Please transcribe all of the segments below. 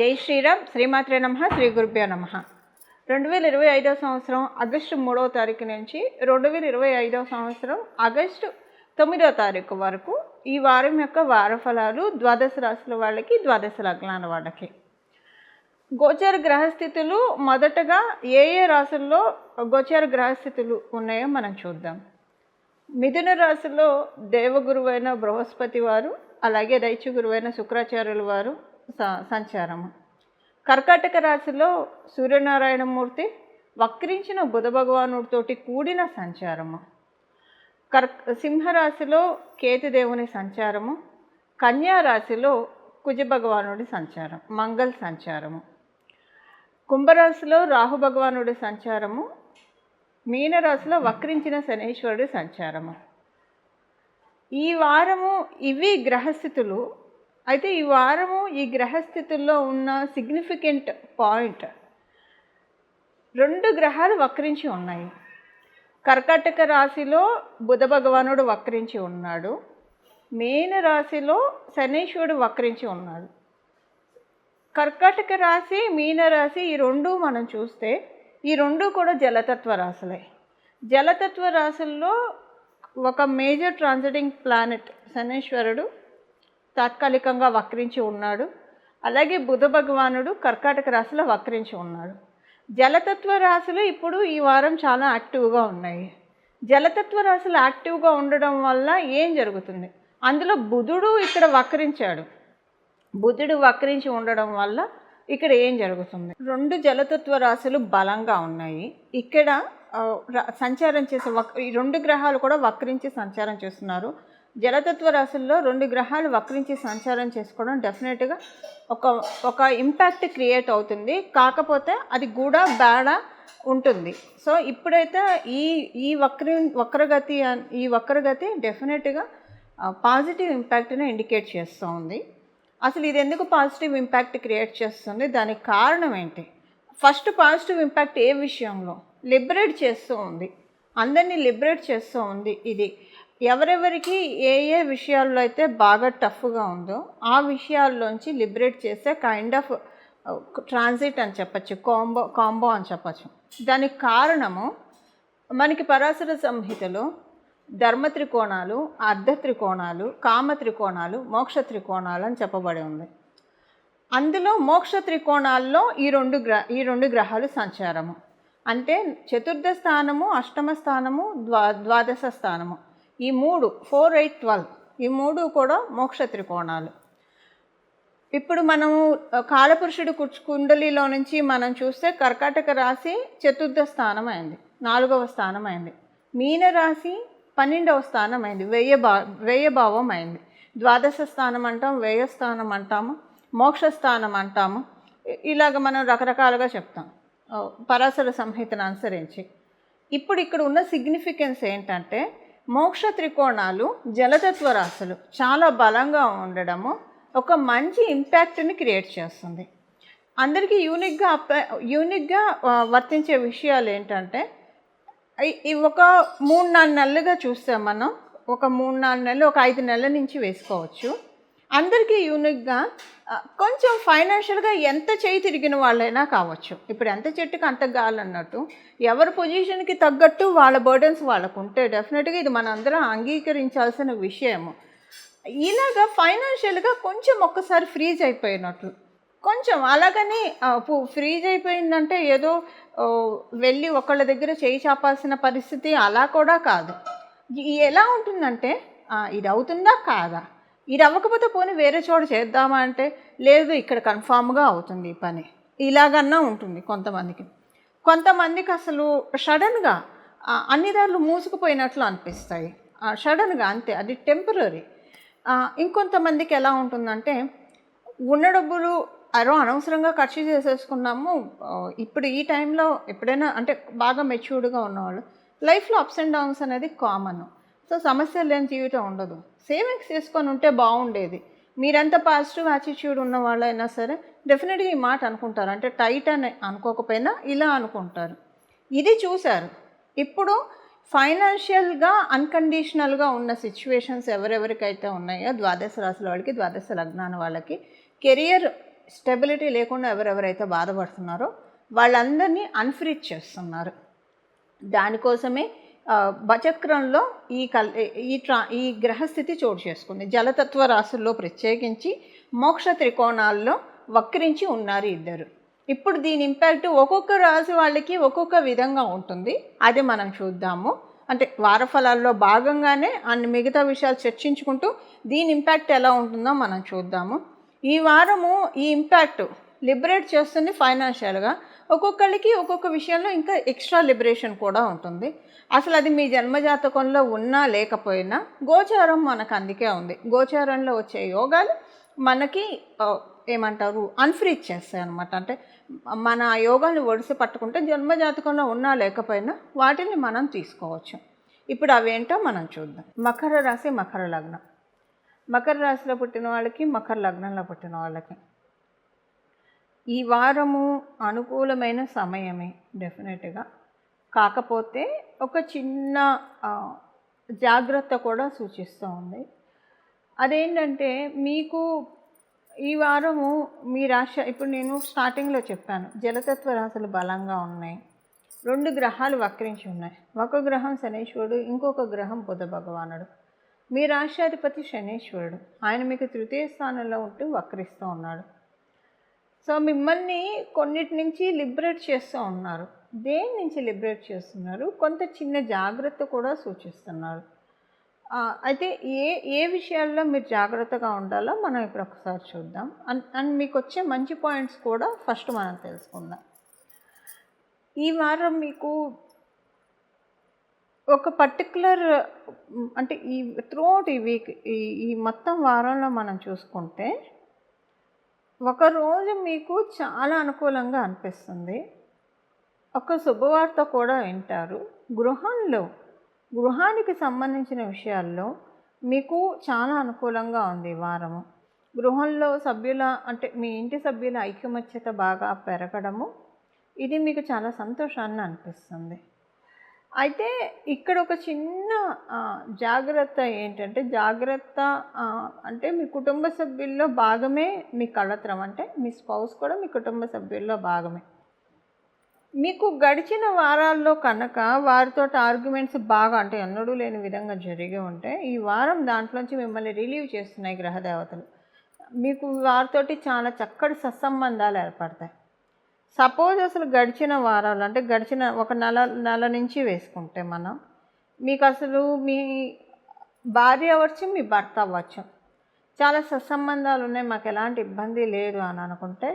జై శ్రీరామ్. శ్రీమాత్రే నమః. శ్రీ గురుభ్యో నమః. 2025 సంవత్సరం ఆగస్టు 3వ తారీఖు నుంచి 2025 సంవత్సరం ఆగస్టు 9వ తారీఖు వరకు ఈ వారం యొక్క వార ఫలాలు ద్వాదశ రాశుల వాళ్ళకి, ద్వాదశ లగ్నాల వాళ్ళకి. గోచర గ్రహస్థితులు మొదటగా ఏ రాశుల్లో గోచర గ్రహస్థితులు ఉన్నాయో మనం చూద్దాం. మిథున రాశిలో దేవగురువైన బృహస్పతి వారు, అలాగే దైత్య గురువైన శుక్రాచార్యుల వారు సంచారము. కర్కాటక రాశిలో సూర్యనారాయణమూర్తి వక్రించిన బుధ భగవానుడితోటి కూడిన సంచారము. సింహరాశిలో కేతుదేవుని సంచారము. కన్యా రాశిలో కుజ భగవానుడి సంచారం, మంగళ సంచారము. కుంభరాశిలో రాహు భగవానుడి సంచారము. మీనరాశిలో వక్రించిన శనీశ్వరుడి సంచారము. ఈ వారము ఇవి గ్రహస్థితులు. అయితే ఈ వారము ఈ గ్రహస్థితుల్లో ఉన్న సిగ్నిఫికెంట్ పాయింట్, 2 గ్రహాలు వక్రించి ఉన్నాయి. కర్కాటక రాశిలో బుధ భగవానుడు వక్రించి ఉన్నాడు. మీన రాశిలో శనీశ్వరుడు వక్రించి ఉన్నాడు. కర్కాటక రాశి, మీన రాశి ఈ 2 మనం చూస్తే ఈ 2 కూడా జలతత్వ రాశులే. జలతత్వ రాశుల్లో ఒక మేజర్ ట్రాన్సిటింగ్ ప్లానెట్ శనీశ్వరుడు తాత్కాలికంగా వక్రించి ఉన్నాడు. అలాగే బుధ భగవానుడు కర్కాటక రాశిలో వక్రించి ఉన్నాడు. జలతత్వ రాశులు ఇప్పుడు ఈ వారం చాలా యాక్టివ్గా ఉన్నాయి. జలతత్వ రాశులు యాక్టివ్గా ఉండడం వల్ల ఏం జరుగుతుంది? అందులో బుధుడు ఇక్కడ వక్రించాడు. బుధుడు వక్రించి ఉండడం వల్ల ఇక్కడ ఏం జరుగుతుంది? 2 జలతత్వ రాశులు బలంగా ఉన్నాయి. ఇక్కడ సంచారం చేసే ఈ 2 గ్రహాలు కూడా వక్రించి సంచారం చేస్తున్నారు. జలతత్వ రాశుల్లో 2 గ్రహాలు వక్రించి సంచారం చేసుకోవడం డెఫినెట్గా ఒక ఇంపాక్ట్ క్రియేట్ అవుతుంది. కాకపోతే అది కూడా బేడా ఉంటుంది. సో ఇప్పుడైతే ఈ వక్రగతి డెఫినెట్గా పాజిటివ్ ఇంపాక్ట్ని ఇండికేట్ చేస్తూ ఉంది. అసలు ఇది ఎందుకు పాజిటివ్ ఇంపాక్ట్ క్రియేట్ చేస్తుంది? దానికి కారణం ఏంటి? ఫస్ట్ పాజిటివ్ ఇంపాక్ట్ ఏ విషయంలో? లిబరేట్ చేస్తూ ఉంది, అందరినీ లిబరేట్ చేస్తూ ఉంది. ఇది ఎవరెవరికి ఏ విషయాల్లో అయితే బాగా టఫ్గా ఉందో ఆ విషయాల్లోంచి లిబరేట్ చేసే కైండ్ ఆఫ్ ట్రాన్సిట్ అని చెప్పచ్చు, కాంబో అని చెప్పచ్చు. దానికి కారణము మనకి పరాశర సంహితలో ధర్మ త్రికోణాలు, అర్ధ త్రికోణాలు, కామ త్రికోణాలు, మోక్ష త్రికోణాలు అని చెప్పబడి ఉంది. అందులో మోక్ష త్రికోణాల్లో ఈ 2 గ్రహాలు సంచారము. అంటే చతుర్థ స్థానము, అష్టమ స్థానము, ద్వాదశ స్థానము, ఈ 3 4, 8, 12 ఈ 3 కూడా మోక్ష త్రికోణాలు. ఇప్పుడు మనము కాలపురుషుడి కుండలిలో నుంచి మనం చూస్తే కర్కాటక రాశి చతుర్థ స్థానం అయింది, 4వ స్థానం అయింది. మీన రాశి 12వ స్థానం అయింది, వ్యయభావం అయింది. ద్వాదశ స్థానం అంటాం, వ్యయస్థానం అంటాము, మోక్షస్థానం అంటాము. ఇలాగ మనం రకరకాలుగా చెప్తాం పరాశర సంహితను అనుసరించి. ఇప్పుడు ఇక్కడ ఉన్న సిగ్నిఫికెన్స్ ఏంటంటే మోక్ష త్రికోణాలు జలతత్వ రాశులు చాలా బలంగా ఉండడము ఒక మంచి ఇంపాక్ట్ని క్రియేట్ చేస్తుంది. అందరికీ యూనిక్గా వర్తించే విషయాలు ఏంటంటే ఒక 3-4 నెలలుగా చూస్తే మనం ఒక 3-4 నెలలు, ఒక 5 నెలల నుంచి వేసుకోవచ్చు. అందరికీ యూనిక్గా కొంచెం ఫైనాన్షియల్గా ఎంత చేయి తిరిగిన వాళ్ళైనా కావచ్చు. ఇప్పుడు ఎంత చెట్టుకి అంత గాలి అన్నట్టు ఎవరి పొజిషన్కి తగ్గట్టు వాళ్ళ బర్డెన్స్ వాళ్ళకు ఉంటే డెఫినెట్గా ఇది మనందరం అంగీకరించాల్సిన విషయము. ఇలాగా ఫైనాన్షియల్గా కొంచెం ఒక్కసారి ఫ్రీజ్ అయిపోయినట్లు, కొంచెం అలాగని ఫ్రీజ్ అయిపోయిందంటే ఏదో వెళ్ళి ఒకళ్ళ దగ్గర చేయి చాపాల్సిన పరిస్థితి అలా కూడా కాదు. ఎలా ఉంటుందంటే ఇది అవుతుందా కాదా, ఇది అవ్వకపోతే పోనీ వేరే చోట చేద్దామా అంటే లేదు ఇక్కడ కన్ఫామ్గా అవుతుంది ఈ పని, ఇలాగన్నా ఉంటుంది కొంతమందికి అసలు సడన్గా అన్ని దారులు మూసుకుపోయినట్లు అనిపిస్తాయి, సడన్గా అంతే, అది టెంపరీ. ఇంకొంతమందికి ఎలా ఉంటుందంటే ఉన్న డబ్బులు అనవసరంగా ఖర్చు చేసేసుకున్నాము. ఇప్పుడు ఈ టైంలో ఎప్పుడైనా అంటే బాగా మెచ్యూర్డ్గా ఉన్నవాళ్ళు లైఫ్లో అప్స్ అండ్ డౌన్స్ అనేది కామన్. సో సమస్య లేని జీవితం ఉండదు. సేవింగ్స్ చేసుకొని ఉంటే బాగుండేది. మీరెంత పాజిటివ్ యాటిట్యూడ్ ఉన్న వాళ్ళైనా సరే డెఫినెట్గా ఈ మాట అనుకుంటారు. అంటే టైట్ అని అనుకోకపోయినా ఇలా అనుకుంటారు. ఇది చూశారు. ఇప్పుడు ఫైనాన్షియల్గా అన్కండిషనల్గా ఉన్న సిచ్యువేషన్స్ ఎవరెవరికైతే ఉన్నాయో ద్వాదశ రాశుల వాళ్ళకి, ద్వాదశ లగ్నాల వాళ్ళకి కెరియర్ స్టెబిలిటీ లేకుండా ఎవరెవరైతే బాధపడుతున్నారో వాళ్ళందరినీ అన్ఫ్రీజ్ చేస్తున్నారు. దానికోసమే బచక్రంలో ఈ గ్రహస్థితి చోటు చేసుకుంది. జలతత్వ రాశుల్లో ప్రత్యేకించి మోక్ష త్రికోణాల్లో వక్రించి ఉన్నారు ఇద్దరు. ఇప్పుడు దీని ఇంపాక్ట్ ఒక్కొక్క రాశి వాళ్ళకి ఒక్కొక్క విధంగా ఉంటుంది. అది మనం చూద్దాము. అంటే వారఫలాల్లో భాగంగానే అన్ని మిగతా విషయాలు చర్చించుకుంటూ దీని ఇంపాక్ట్ ఎలా ఉంటుందో మనం చూద్దాము. ఈ వారము ఈ ఇంపాక్ట్ లిబరేట్ చేస్తుంది ఫైనాన్షియల్గా. ఒక్కొక్కరికి ఒక్కొక్క విషయంలో ఇంకా ఎక్స్ట్రా లిబరేషన్ కూడా ఉంటుంది. అసలు అది మీ జన్మజాతకంలో ఉన్నా లేకపోయినా గోచారం మనకు అందుకే ఉంది. గోచారంలో వచ్చే యోగాలు మనకి ఏమంటారు అన్ఫ్రీజ్ చేస్తాయి అన్నమాట. అంటే మన యోగాన్ని ఒడిసి పట్టుకుంటే జన్మజాతకంలో ఉన్నా లేకపోయినా వాటిని మనం తీసుకోవచ్చు. ఇప్పుడు అవేంటో మనం చూద్దాం. మకర రాశి, మకర లగ్నం. మకర రాశిలో పుట్టిన వాళ్ళకి, మకర లగ్నంలో పుట్టిన వాళ్ళకి ఈ వారము అనుకూలమైన సమయమే డెఫినెట్గా. కాకపోతే ఒక చిన్న జాగ్రత్త కూడా సూచిస్తూ ఉంది. అదేంటంటే మీకు ఈ వారము మీ రాశి, ఇప్పుడు నేను స్టార్టింగ్లో చెప్పాను జలతత్వ రాశులు బలంగా ఉన్నాయి. 2 గ్రహాలు వక్రించి ఉన్నాయి. ఒక గ్రహం శనీశ్వరుడు, ఇంకొక గ్రహం బుధ భగవానుడు. మీ రాశ్యాధిపతి శనీశ్వరుడు, ఆయన మీకు 3వ స్థానంలో ఉంటూ వక్రిస్తూ ఉన్నాడు. సో మిమ్మల్ని కొన్నిటి నుంచి లిబరేట్ చేస్తూ ఉన్నారు. దేని నుంచి లిబరేట్ చేస్తున్నారు? కొంత చిన్న జాగ్రత్త కూడా సూచిస్తున్నారు. అయితే ఏ విషయాల్లో మీరు జాగ్రత్తగా ఉండాలో మనం ఇప్పుడు ఒకసారి చూద్దాం. అండ్ మీకు వచ్చే మంచి పాయింట్స్ కూడా ఫస్ట్ మనం తెలుసుకుందాం. ఈ వారం మీకు ఒక పర్టికులర్ అంటే ఈ త్రూఅవుట్ ఈ వీక్ ఈ మొత్తం వారంలో మనం చూసుకుంటే ఒకరోజు మీకు చాలా అనుకూలంగా అనిపిస్తుంది. ఒక శుభవార్త కూడా వింటారు. గృహానికి సంబంధించిన విషయాల్లో మీకు చాలా అనుకూలంగా ఉంది ఈ వారము. గృహంలో అంటే మీ ఇంటి సభ్యుల ఐకమత్యత బాగా పెరగడము, ఇది మీకు చాలా సంతోషాన్ని అనిపిస్తుంది. అయితే ఇక్కడ ఒక చిన్న జాగ్రత్త ఏంటంటే, అంటే మీ కుటుంబ సభ్యుల్లో భాగమే మీ కళత్రం. అంటే మీ స్పౌస్ కూడా మీ కుటుంబ సభ్యుల్లో భాగమే. మీకు గడిచిన వారాల్లో కనుక వారితో ఆర్గ్యుమెంట్స్ బాగా అంటే ఎన్నడూ లేని విధంగా జరిగి ఉంటే ఈ వారం దాంట్లోంచి మిమ్మల్ని రిలీవ్ చేస్తున్నాయి గ్రహదేవతలు. మీకు వారితోటి చాలా చక్కటి సత్సంబంధాలు ఏర్పడతాయి. సపోజ్ అసలు గడిచిన వారాలు అంటే గడిచిన ఒక నెల నుంచి వేసుకుంటే మనం మీకు అసలు మీ భార్య అవ్వచ్చు, మీ భర్త అవ్వచ్చు, చాలా సత్సంబంధాలు ఉన్నాయి, మాకు ఎలాంటి ఇబ్బంది లేదు అని అనుకుంటే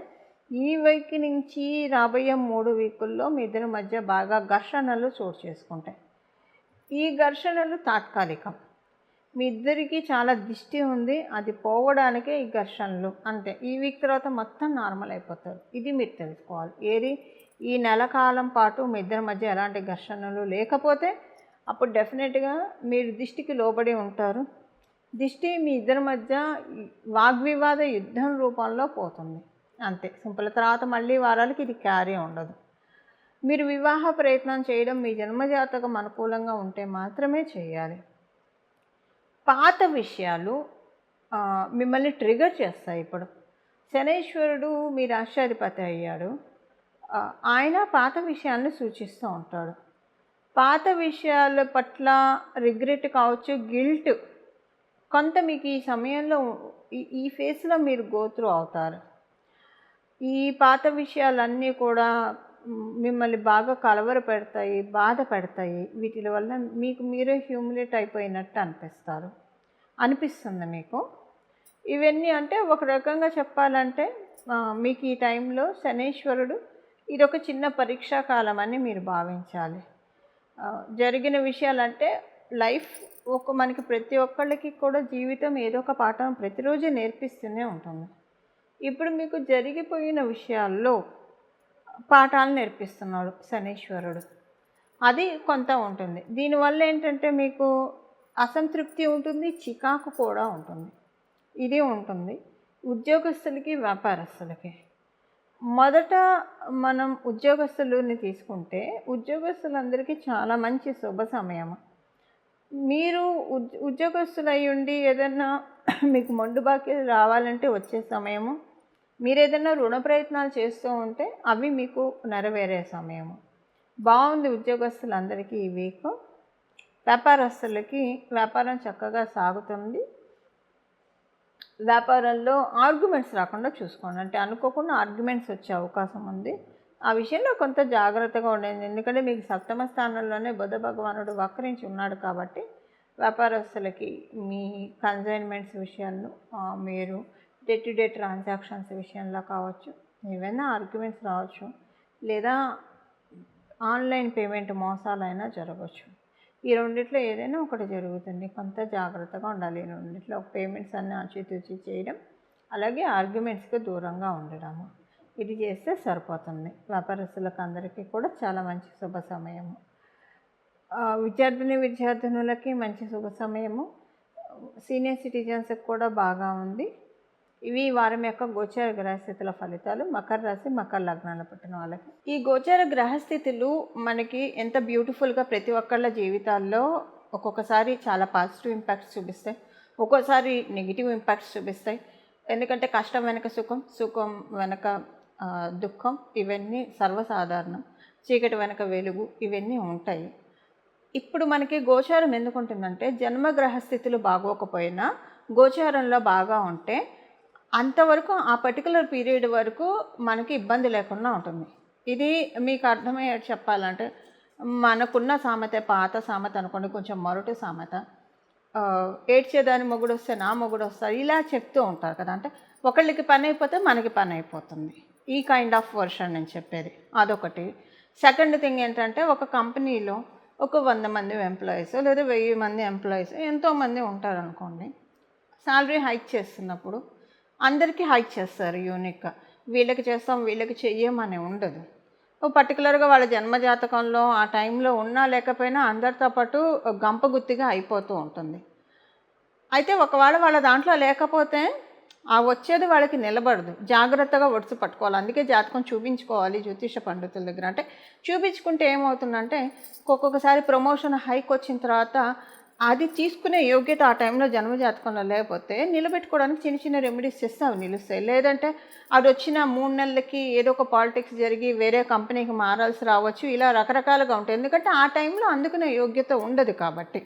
ఈ వీక్ నుంచి రాబోయే 3 వీకుల్లో మీ ఇద్దరి మధ్య బాగా ఘర్షణలు చోటు చేసుకుంటాయి. ఈ ఘర్షణలు తాత్కాలికం. మీ ఇద్దరికి చాలా దిష్టి ఉంది, అది పోవడానికే ఈ ఘర్షణలు అంతే. ఈ వీక్ తర్వాత మొత్తం నార్మల్ అయిపోతారు. ఇది మీరు తెలుసుకోవాలి. ఈ నెల కాలం పాటు మీ ఇద్దరి మధ్య ఎలాంటి ఘర్షణలు లేకపోతే అప్పుడు డెఫినెట్గా మీరు దిష్టికి లోబడి ఉంటారు. దిష్టి మీ ఇద్దరి మధ్య వాగ్వివాద యుద్ధం రూపంలో పోతుంది అంతే, సింపుల్. తర్వాత మళ్ళీ వారాలకి ఇది క్యారీ ఉండదు. మీరు వివాహ ప్రయత్నం చేయడం మీ జన్మజాతకం అనుకూలంగా ఉంటే మాత్రమే చేయాలి. పాత విషయాలు మిమ్మల్ని ట్రిగర్ చేస్తాయి. ఇప్పుడు శనీశ్వరుడు మీ రాష్ట్రాధిపతి అయ్యాడు. ఆయన పాత విషయాలను సూచిస్తూ ఉంటాడు. పాత విషయాల పట్ల రిగ్రెట్ కావచ్చు, గిల్ట్ కొంత మీకు ఈ సమయంలో ఈ ఫేస్లో మీరు గోత్రూ అవుతారు. ఈ పాత విషయాలన్నీ కూడా మిమ్మల్ని బాగా కలవర పెడతాయి, బాధ పెడతాయి. వీటి వల్ల మీకు మీరే హ్యూమిలేట్ అయిపోయినట్టు అనిపిస్తుంది మీకు. ఇవన్నీ అంటే ఒక రకంగా చెప్పాలంటే మీకు ఈ టైంలో శనీశ్వరుడు ఇదొక చిన్న పరీక్షా కాలం అని మీరు భావించాలి. జరిగిన విషయాలంటే లైఫ్ మనకి ప్రతి ఒక్కళ్ళకి కూడా జీవితం ఏదో ఒక పాఠం ప్రతిరోజు నేర్పిస్తూనే ఉంటుంది. ఇప్పుడు మీకు జరిగిపోయిన విషయాల్లో పాఠాలు నేర్పిస్తున్నాడు శనీశ్వరుడు. అది కొంత ఉంటుంది. దీనివల్ల ఏంటంటే మీకు అసంతృప్తి ఉంటుంది, చికాకు కూడా ఉంటుంది. ఇది ఉంటుంది ఉద్యోగస్తులకి, వ్యాపారస్తులకి. మొదట మనం ఉద్యోగస్తులని తీసుకుంటే ఉద్యోగస్తులందరికీ చాలా మంచి శుభ సమయం. మీరు ఉద్యోగస్తులు అయి ఉండి ఏదన్నా మీకు మొండు బాకీ రావాలంటే వచ్చే సమయము, మీరు ఏదైనా రుణ ప్రయత్నాలు చేస్తూ ఉంటే అవి మీకు నెరవేరే సమయము. బాగుంది ఉద్యోగస్తులందరికీ ఈ వీక్. వ్యాపారస్తులకి వ్యాపారం చక్కగా సాగుతుంది. వ్యాపారంలో ఆర్గ్యుమెంట్స్ రాకుండా చూసుకోండి. అంటే అనుకోకుండా ఆర్గ్యుమెంట్స్ వచ్చే అవకాశం ఉంది. ఆ విషయంలో కొంత జాగ్రత్తగా ఉండండి. ఎందుకంటే మీకు సప్తమ స్థానంలోనే బుధ భగవానుడు వక్రించి ఉన్నాడు కాబట్టి వ్యాపారస్తులకి మీ కన్సైన్మెంట్స్ విషయాల్లో మీరు డే టు డే ట్రాన్సాక్షన్స్ విషయంలో కావచ్చు, ఏవైనా ఆర్గ్యుమెంట్స్ రావచ్చు, లేదా ఆన్లైన్ పేమెంట్ మోసాలైనా జరగవచ్చు. ఈ రెండిట్లో ఏదైనా ఒకటి జరుగుతుంది. కొంత జాగ్రత్తగా ఉండాలి. ఈ రెండిట్లో పేమెంట్స్ అన్నీ ఆచితూచి చేయడం, అలాగే ఆర్గ్యుమెంట్స్కి దూరంగా ఉండడము, ఇది చేస్తే సరిపోతుంది. వ్యాపారస్తులకు అందరికీ కూడా చాలా మంచి శుభ సమయము. విద్యార్థినులకి మంచి శుభ సమయము. సీనియర్ సిటిజన్స్కి కూడా బాగా ఉంది. ఇవి వారం యొక్క గోచార గ్రహస్థితుల ఫలితాలు మకర రాశి మకర లగ్నాలు పుట్టిన వాళ్ళకి. ఈ గోచార గ్రహస్థితులు మనకి ఎంత బ్యూటిఫుల్గా ప్రతి ఒక్కళ్ళ జీవితాల్లో ఒక్కొక్కసారి చాలా పాజిటివ్ ఇంపాక్ట్స్ చూపిస్తాయి, ఒక్కోసారి నెగిటివ్ ఇంపాక్ట్స్ చూపిస్తాయి. ఎందుకంటే కష్టం వెనక సుఖం, సుఖం వెనక దుఃఖం, ఇవన్నీ సర్వసాధారణం. చీకటి వెనక వెలుగు, ఇవన్నీ ఉంటాయి. ఇప్పుడు మనకి గోచారం ఎందుకుంటుందంటే జన్మగ్రహ స్థితులు బాగోకపోయినా గోచారంలో బాగా ఉంటే అంతవరకు ఆ పర్టికులర్ పీరియడ్ వరకు మనకి ఇబ్బంది లేకుండా ఉంటుంది. ఇది మీకు అర్థమయ్యేది చెప్పాలంటే మనకున్న సామెత, పాత సామెత అనుకోండి, కొంచెం మొరటు సామెత, ఏడ్చేదాని మొగుడు వస్తే నా మొగుడు వస్తారు, ఇలా చెప్తూ ఉంటారు కదా. అంటే ఒకళ్ళకి పని అయిపోతే మనకి పని అయిపోతుంది. ఈ కైండ్ ఆఫ్ వర్షన్ నేను చెప్పేది అదొకటి. సెకండ్ థింగ్ ఏంటంటే ఒక కంపెనీలో ఒక 100 మంది ఎంప్లాయీస్ లేదా 1000 మంది ఎంప్లాయీస్ ఎంతోమంది ఉంటారనుకోండి. శాలరీ హైక్ చేస్తున్నప్పుడు అందరికీ హైక్ చేస్తారు యూనిక్గా. వీళ్ళకి చేస్తాం వీళ్ళకి చెయ్యమని ఉండదు. పర్టికులర్గా వాళ్ళ జన్మజాతకంలో ఆ టైంలో ఉన్నా లేకపోయినా అందరితో పాటు గంపగుత్తిగా అయిపోతూ ఉంటుంది. అయితే ఒకవేళ వాళ్ళ దాంట్లో లేకపోతే ఆ వచ్చేది వాళ్ళకి నిలబడదు. జాగ్రత్తగా ఒడిసి పట్టుకోవాలి. అందుకే జాతకం చూపించుకోవాలి జ్యోతిష పండితుల దగ్గర. అంటే చూపించుకుంటే ఏమవుతుందంటే ఒక్కొక్కసారి ప్రమోషన్ హైక్ వచ్చిన తర్వాత అది తీసుకునే యోగ్యత ఆ టైంలో జన్మజాతకంలో లేకపోతే నిలబెట్టుకోవడానికి చిన్న చిన్న రెమెడీస్ చేస్తే అవి నిలుస్తాయి. లేదంటే అది వచ్చిన 3 నెలలకి ఏదో ఒక పాలిటిక్స్ జరిగి వేరే కంపెనీకి మారాల్సి రావచ్చు. ఇలా రకరకాలుగా ఉంటాయి. ఎందుకంటే ఆ టైంలో అందుకునే యోగ్యత ఉండదు కాబట్టి.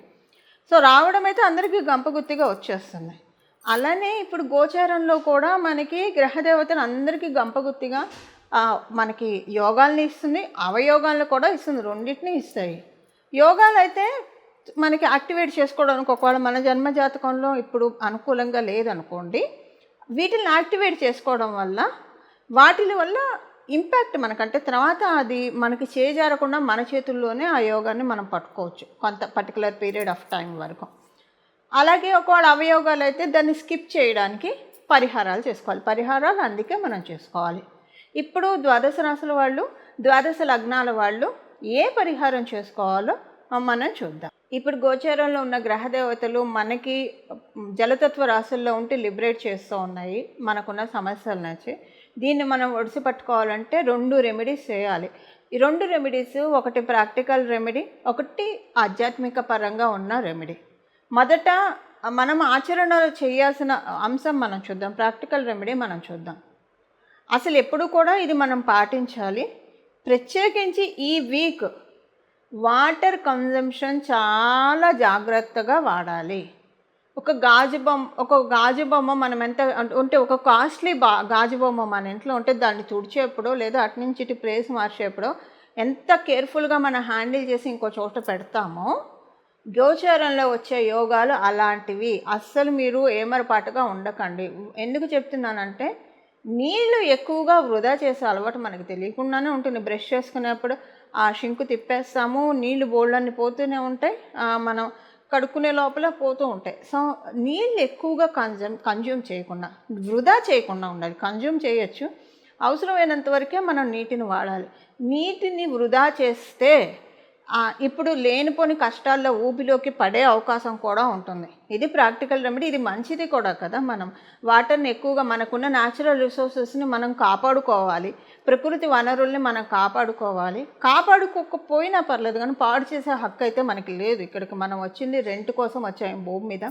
సో రావడం అయితే అందరికీ గంపగుత్తిగా వచ్చేస్తుంది. అలానే ఇప్పుడు గోచారంలో కూడా మనకి గ్రహదేవతలు అందరికీ గంపగుత్తిగా మనకి యోగాల్ని ఇస్తుంది, అవయోగాలను కూడా ఇస్తుంది, రెండింటినీ ఇస్తాయి. యోగాలు అయితే మనకి యాక్టివేట్ చేసుకోవడానికి ఒకవేళ మన జన్మజాతకంలో ఇప్పుడు అనుకూలంగా లేదనుకోండి, వీటిని యాక్టివేట్ చేసుకోవడం వల్ల వాటి వల్ల ఇంపాక్ట్ మనకంటే తర్వాత అది మనకి చేజారకుండా మన చేతుల్లోనే ఆ యోగాన్ని మనం పట్టుకోవచ్చు కొంత పర్టికులర్ పీరియడ్ ఆఫ్ టైం వరకు. అలాగే ఒకవేళ అవయోగాలు అయితే దాన్ని స్కిప్ చేయడానికి పరిహారాలు చేసుకోవాలి. పరిహారాలు అందుకే మనం చేసుకోవాలి. ఇప్పుడు ద్వాదశ రాశుల వాళ్ళు, ద్వాదశ లగ్నాల వాళ్ళు ఏ పరిహారం చేసుకోవాలో మనం చూద్దాం. ఇప్పుడు గోచారంలో ఉన్న గ్రహదేవతలు మనకి జలతత్వ రాశుల్లో ఉంటే లిబరేట్ చేస్తూ ఉన్నాయి మనకున్న సమస్యల నుంచి. దీన్ని మనం ఒడిసి పట్టుకోవాలంటే 2 రెమెడీస్ చేయాలి. ఈ 2 రెమెడీస్, ఒకటి ప్రాక్టికల్ రెమెడీ, ఒకటి ఆధ్యాత్మిక పరంగా ఉన్న రెమెడీ. మొదట మనం ఆచరణలో చేయాల్సిన అంశం మనం చూద్దాం. ప్రాక్టికల్ రెమెడీ మనం చూద్దాం. అసలు ఎప్పుడు కూడా ఇది మనం పాటించాలి. ప్రత్యేకించి ఈ వీక్ వాటర్ కన్జంప్షన్ చాలా జాగ్రత్తగా వాడాలి. ఒక గాజు బొమ్మ మనం ఎంత ఉంటే ఒక కాస్ట్లీ గాజు బొమ్మ మన ఇంట్లో ఉంటే దాన్ని తుడిచేప్పుడో లేదా అటు నుంచి ఇటు ప్లేస్ మార్చేప్పుడో ఎంత కేర్ఫుల్గా మనం హ్యాండిల్ చేసి ఇంకో చోట పెడతామో గోచారంలో వచ్చే యోగాలు అలాంటివి. అస్సలు మీరు ఏమరపాటుగా ఉండకండి. ఎందుకు చెప్తున్నానంటే నీళ్లు ఎక్కువగా వృధా చేసే అలవాటు మనకు తెలియకుండానే ఉంటుంది. బ్రష్ చేసుకునేప్పుడు ఆ షింకు తిప్పేస్తాము, నీళ్లు బోళ్ళన్నీ పోతూనే ఉంటాయి, మనం కడుక్కునే లోపల పోతూ ఉంటాయి. సో నీళ్ళు ఎక్కువగా కన్జ్యూమ్ చేయకుండా, వృధా చేయకుండా ఉండాలి. కన్జ్యూమ్ చేయొచ్చు, అవసరమైనంత వరకే మనం నీటిని వాడాలి. నీటిని వృధా చేస్తే ఇప్పుడు లేనిపోని కష్టాల్లో ఊబిలోకి పడే అవకాశం కూడా ఉంటుంది. ఇది ప్రాక్టికల్ రెమెడీ. ఇది మంచిది కూడా కదా. మనం వాటర్ని ఎక్కువగా మనకున్న న్యాచురల్ రిసోర్సెస్ని మనం కాపాడుకోవాలి. ప్రకృతి వనరుల్ని మనం కాపాడుకోవాలి. కాపాడుకోకపోయినా పర్లేదు కానీ పాడు చేసే హక్కు అయితే మనకి లేదు. ఇక్కడికి మనం వచ్చింది రెంట్ కోసం వచ్చాము భూమి మీద.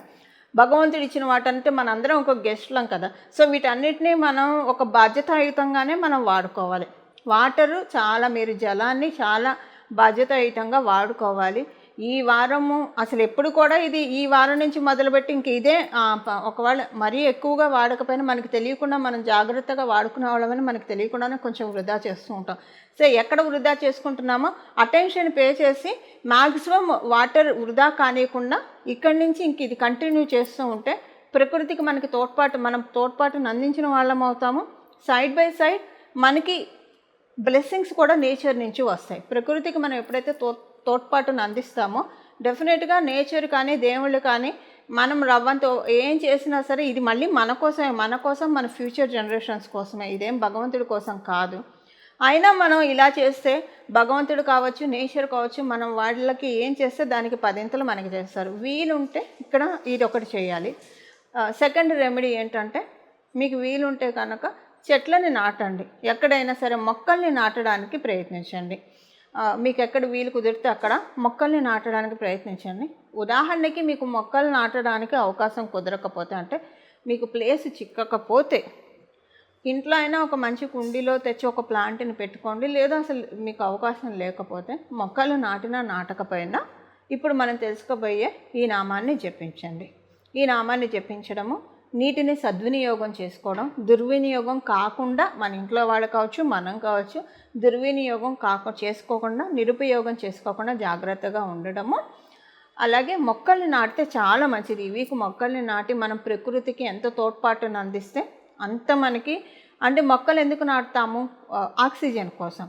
భగవంతుడు ఇచ్చిన వాటంటే మనందరం ఒక గెస్ట్లం కదా. సో వీటన్నిటినీ మనం ఒక బాధ్యతాయుతంగానే మనం వాడుకోవాలి. వాటరు చాలా, మీరు జలాన్ని చాలా బాధ్యతాయుతంగా వాడుకోవాలి. ఈ వారము అసలు ఎప్పుడు కూడా ఇది ఈ వారం నుంచి మొదలుపెట్టి ఇంక ఇదే ఒకవేళ మరీ ఎక్కువగా వాడకపోయినా మనకు తెలియకుండా మనం జాగ్రత్తగా వాడుకునే వాళ్ళమని మనకు తెలియకుండానే కొంచెం వృధా చేస్తూ ఉంటాం. సో ఎక్కడ వృధా చేసుకుంటున్నామో అటెన్షన్ పే చేసి మ్యాక్సిమం వాటర్ వృధా కానియకుండా ఇక్కడి నుంచి ఇంక ఇది కంటిన్యూ చేస్తూ ఉంటే ప్రకృతికి మనకి మనం తోడ్పాటును అందించిన వాళ్ళం అవుతాము. సైడ్ బై సైడ్ మనకి బ్లెస్సింగ్స్ కూడా నేచర్ నుంచి వస్తాయి. ప్రకృతికి మనం ఎప్పుడైతే తోడ్పాటును అందిస్తామో డెఫినెట్గా నేచర్ కానీ దేవుళ్ళు కానీ మనం రవ్వంతో ఏం చేసినా సరే ఇది మళ్ళీ మన కోసం మన ఫ్యూచర్ జనరేషన్స్ కోసమే, ఇదేం భగవంతుడి కోసం కాదు. అయినా మనం ఇలా చేస్తే భగవంతుడు కావచ్చు, నేచర్ కావచ్చు, మనం వాళ్ళకి ఏం చేస్తే దానికి 10 మనకి చేస్తారు. వీలుంటే ఇక్కడ ఇది ఒకటి చేయాలి. సెకండ్ రెమెడీ ఏంటంటే, మీకు వీలుంటే కనుక చెట్లని నాటండి. ఎక్కడైనా సరే మొక్కల్ని నాటడానికి ప్రయత్నించండి. మీకు ఎక్కడ వీలు కుదిరితే అక్కడ మొక్కల్ని నాటడానికి ప్రయత్నించండి. ఉదాహరణకి మీకు మొక్కలు నాటడానికి అవకాశం కుదరకపోతే, అంటే మీకు ప్లేస్ చిక్కకపోతే ఇంట్లో అయినా ఒక మంచి కుండీలో తెచ్చి ఒక ప్లాంట్ని పెట్టుకోండి. లేదా అసలు మీకు అవకాశం లేకపోతే మొక్కలు నాటకపోయినా ఇప్పుడు మనం తెలుసుకోబోయే ఈ నామాన్ని జపించండి. ఈ నామాన్ని జపించడము నీటిని సద్వినియోగం చేసుకోవడం, దుర్వినియోగం కాకుండా మన ఇంట్లో వాళ్ళు కావచ్చు, మనం కావచ్చు, దుర్వినియోగం చేసుకోకుండా, నిరుపయోగం చేసుకోకుండా జాగ్రత్తగా ఉండడము. అలాగే మొక్కల్ని నాటితే చాలా మంచిది. ఈ వీక్ మొక్కల్ని నాటి మనం ప్రకృతికి ఎంత తోడ్పాటును అందిస్తే అంత మనకి. అంటే మొక్కలు ఎందుకు నాటుతాము? ఆక్సిజన్ కోసం,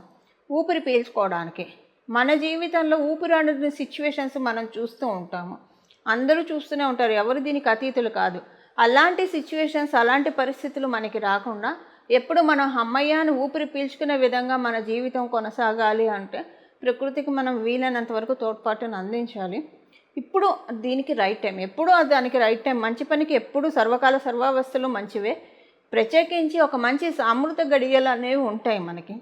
ఊపిరి పీల్చుకోవడానికి. మన జీవితంలో ఊపిరాడని సిచ్యువేషన్స్ మనం చూస్తూ ఉంటాము, అందరూ చూస్తూనే ఉంటారు, ఎవరు దీనికి అతీతులు కాదు. అలాంటి సిచ్యువేషన్స్, అలాంటి పరిస్థితులు మనకి రాకుండా ఎప్పుడు మనం అమ్మయ్యాను ఊపిరి పీల్చుకునే విధంగా మన జీవితం కొనసాగాలి అంటే ప్రకృతికి మనం వీలైనంత వరకు తోడ్పాటును అందించాలి. ఇప్పుడు దీనికి రైట్ టైం, ఎప్పుడూ దానికి రైట్ టైం. మంచి పనికి ఎప్పుడు సర్వకాల సర్వావస్థలు మంచివే. ప్రత్యేకించి ఒక మంచి అమృత గడియలు అనేవి ఉంటాయి మనకి.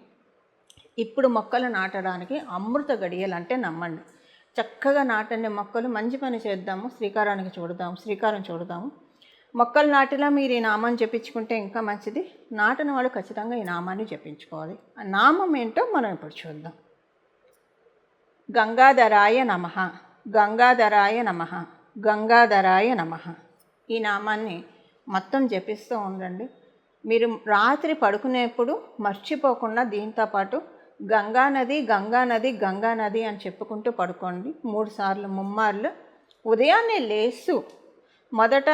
ఇప్పుడు మొక్కలు నాటడానికి అమృత గడియలు అంటే నమ్మండి. చక్కగా నాటండి మొక్కలు. మంచి పని చేద్దాము, శ్రీకారం చూడదాము. మొక్కలు నాటిలా మీరు ఈ నామాన్ని జపించుకుంటే ఇంకా మంచిది. నాటిన వాళ్ళు ఖచ్చితంగా ఈ నామాన్ని జపించుకోవాలి. ఆ నామం ఏంటో మనం ఇప్పుడు చూద్దాం. గంగాధరాయ నమః, గంగాధరాయ నమః, గంగాధరాయ నమః. ఈ నామాన్ని మొత్తం జపిస్తూ ఉండండి. మీరు రాత్రి పడుకునేప్పుడు మర్చిపోకుండా దీంతో పాటు గంగానది గంగానది గంగానది అని చెప్పుకుంటూ పడుకోండి 3 సార్లు, ముమ్మార్లు. ఉదయాన్నే లేస్తూ మొదట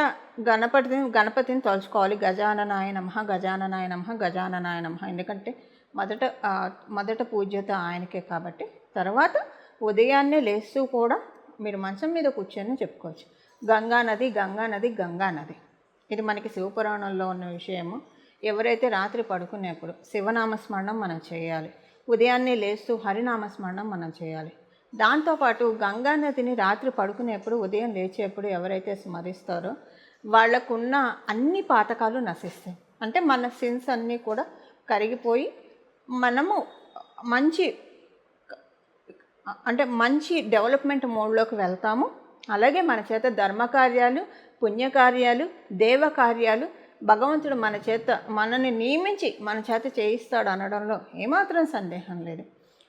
గణపతిని తలుచుకోవాలి. గజాననాయ నమః, గజాననాయ నమః, గజాననాయ నమః. ఎందుకంటే మొదట పూజ్యత ఆయనకే కాబట్టి. తర్వాత ఉదయాన్నే లేస్తూ కూడా మీరు మంచం మీద కూర్చొని చెప్పుకోవచ్చు, గంగానది గంగానది గంగానది. ఇది మనకి శివపురాణంలో ఉన్న విషయము. ఎవరైతే రాత్రి పడుకునేప్పుడు శివనామస్మరణం మనం చేయాలి, ఉదయాన్నే లేస్తూ హరినామస్మరణం మనం చేయాలి. దాంతోపాటు గంగానదిని రాత్రి పడుకునేప్పుడు, ఉదయం లేచేప్పుడు ఎవరైతే స్మరిస్తారో వాళ్ళకున్న అన్ని పాతకాలు నశిస్తాయి. అంటే మన సిన్స్ అన్నీ కూడా కరిగిపోయి మనము మంచి డెవలప్మెంట్ మోడ్లోకి వెళ్తాము. అలాగే మన చేత ధర్మకార్యాలు, పుణ్యకార్యాలు, దేవకార్యాలు భగవంతుడు మనని నియమించి మన చేత చేయిస్తాడు అనడంలో ఏమాత్రం సందేహం లేదు.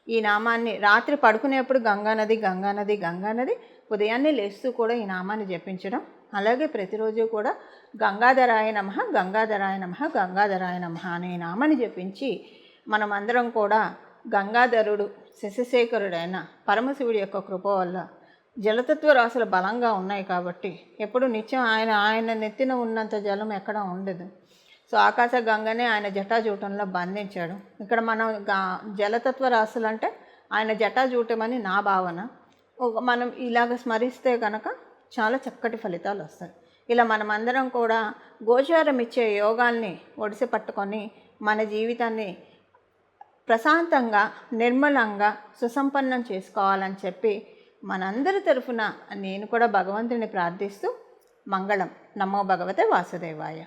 ఈ నామాన్ని రాత్రి పడుకునేప్పుడు గంగానది గంగానది గంగానది, ఉదయాన్నే లేస్తూ కూడా ఈ నామాన్ని జపించడం. అలాగే ప్రతిరోజు కూడా గంగాధరాయ నమః, గంగాధరాయ నమః, గంగాధరాయ నమః అనే నామాన్ని జపించి మనమందరం కూడా గంగాధరుడు శశిశేఖరుడైన పరమశివుడి యొక్క కృప వల్ల జలతత్వ రాశులు బలంగా ఉన్నాయి కాబట్టి ఎప్పుడు నిత్యం ఆయన నెత్తిన ఉన్నంత జలం ఎక్కడ ఉండదు. సో ఆకాశ గంగనే ఆయన జటాజూటంలో బంధించాడు. ఇక్కడ మనం జలతత్వ రాశులు అంటే ఆయన జటాజూటమని నా భావన. మనం ఇలాగ స్మరిస్తే కనుక చాలా చక్కటి ఫలితాలు వస్తాయి. ఇలా మనమందరం కూడా గోచారం ఇచ్చే యోగాల్ని ఒడిసి పట్టుకొని మన జీవితాన్ని ప్రశాంతంగా, నిర్మలంగా, సుసంపన్నం చేసుకోవాలని చెప్పి మనందరి తరఫున నేను కూడా భగవంతుని ప్రార్థిస్తూ మంగళం. నమో భగవతే వాసుదేవాయ.